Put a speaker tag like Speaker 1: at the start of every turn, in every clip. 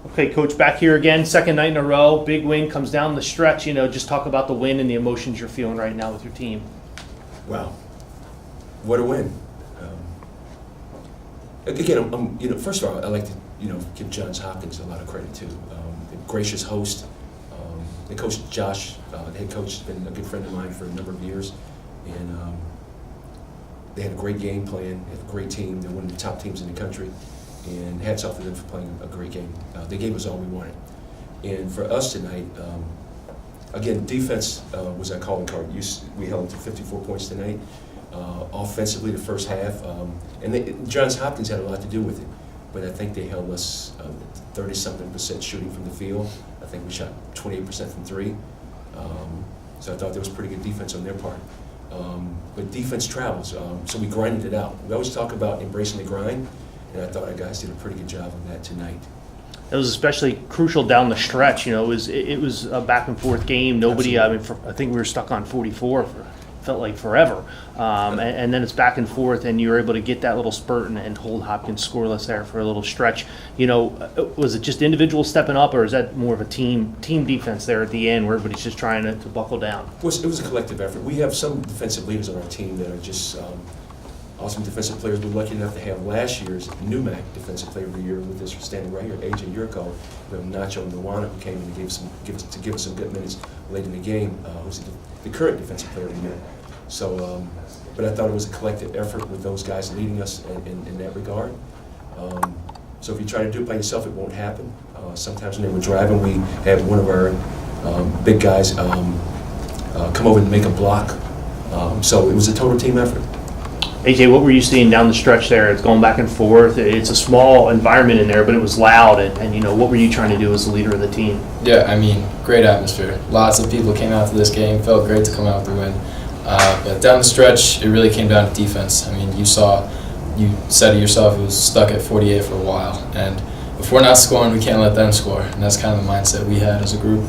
Speaker 1: Okay, Coach, back here again, second night in a row, big win, comes down the stretch. Just talk about the win and the emotions you're feeling right now with your team.
Speaker 2: Wow, what a win! Again, first of all, I like to give Johns Hopkins a lot of credit too. A gracious host. The coach Josh, the head coach, has been a good friend of mine for a number of years, and they had a great game plan. They have a great team. They're one of the top teams in the country, and hats off to them for playing a great game. They gave us all we wanted, and for us tonight, again, defense was our calling card. We held them to 54 points tonight. Offensively, the first half, and Johns Hopkins had a lot to do with it, but I think they held us 30-something% shooting from the field. I think we shot 28% from three, so I thought there was pretty good defense on their part. But defense travels, so we grinded it out. We always talk about embracing the grind, and I thought our guys did a pretty good job on that tonight.
Speaker 1: It was especially crucial down the stretch. It was a back and forth game. Nobody, I think we were stuck on 44 for felt like forever, and then it's back and forth, and you were able to get that little spurt and hold Hopkins scoreless there for a little stretch. Was it just individuals stepping up, or is that more of a team defense there at the end where everybody's just trying to buckle down?
Speaker 2: It was a collective effort. We have some defensive leaders on our team that are just awesome defensive players. We're lucky enough to have last year's NUMAC Defensive Player of the Year with us standing right here, AJ Yurko. We have Nacho Nwana, who came in to give us some good minutes late in the game, who's the current Defensive Player of the Year. So, but I thought it was a collective effort with those guys leading us in that regard. So if you try to do it by yourself, it won't happen. Sometimes when they were driving, we had one of our big guys come over and make a block. So it was a total team effort.
Speaker 1: AJ, what were you seeing down the stretch there? It's going back and forth. It's a small environment in there, but it was loud. And what were you trying to do as the leader of the team?
Speaker 3: Yeah, great atmosphere. Lots of people came out to this game. Felt great to come out with the win. But down the stretch, it really came down to defense. You said it yourself, it was stuck at 48 for a while. And if we're not scoring, we can't let them score. And that's kind of the mindset we had as a group.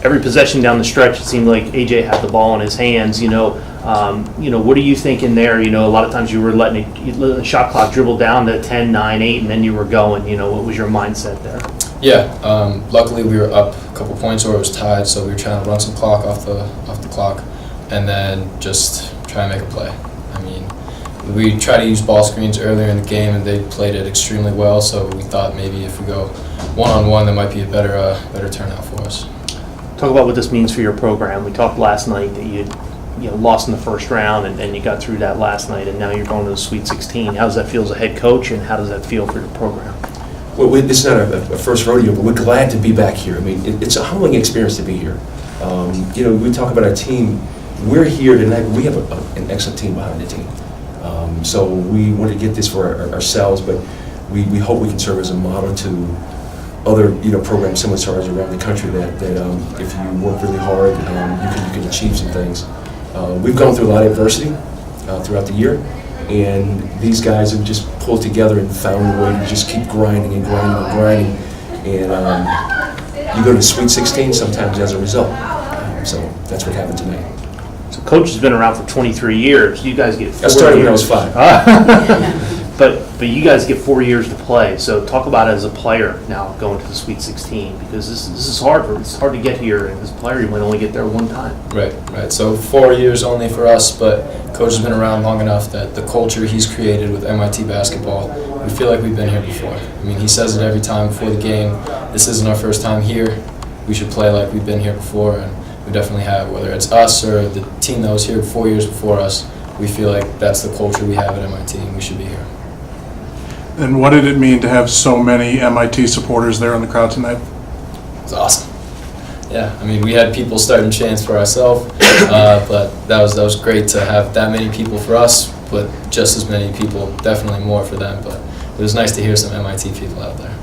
Speaker 1: Every possession down the stretch, it seemed like AJ had the ball in his hands. What are you thinking there? A lot of times you were letting the shot clock dribble down to 10, 9, 8, and then you were going. What was your mindset there?
Speaker 3: Yeah, luckily we were up a couple points or it was tied, so we were trying to run some clock off the clock, and then just try and make a play. We tried to use ball screens earlier in the game, and they played it extremely well. So we thought maybe if we go one-on-one, that might be a better turnout for us.
Speaker 1: Talk about what this means for your program. We talked last night that you lost in the first round, and you got through that last night, and now you're going to the Sweet 16. How does that feel as a head coach, and how does that feel for your program?
Speaker 2: Well, it's not a first rodeo, but we're glad to be back here. It's a humbling experience to be here. We talk about our team. We're here tonight. We have an excellent team behind the team. So we want to get this for ourselves, but we hope we can serve as a model to other programs similar to ours around the country that if you work really hard, you can achieve some things. We've gone through a lot of adversity throughout the year, and these guys have just pulled together and found a way to just keep grinding and grinding and grinding. And you go to the Sweet 16 sometimes as a result. So that's what happened tonight.
Speaker 1: So Coach has been around for 23 years. You guys get 4 years.
Speaker 2: I started when I was 5.
Speaker 1: But you guys get 4 years to play. So talk about it as a player now going to the Sweet 16, because this is hard. It's hard to get here, and as a player you might only get there one time.
Speaker 3: Right. So 4 years only for us, but Coach has been around long enough that the culture he's created with MIT basketball, we feel like we've been here before. He says it every time before the game. This isn't our first time here. We should play like we've been here before, and we definitely have. Whether it's us or the team that was here 4 years before us, we feel like that's the culture we have at MIT, and we should be here.
Speaker 4: And what did it mean to have so many MIT supporters there in the crowd tonight?
Speaker 3: It's awesome. Yeah, we had people starting chants for ourselves, but that was great to have that many people for us, but just as many people, definitely more for them. But it was nice to hear some MIT people out there.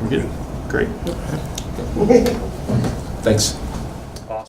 Speaker 1: We're good. Great.
Speaker 2: Thanks.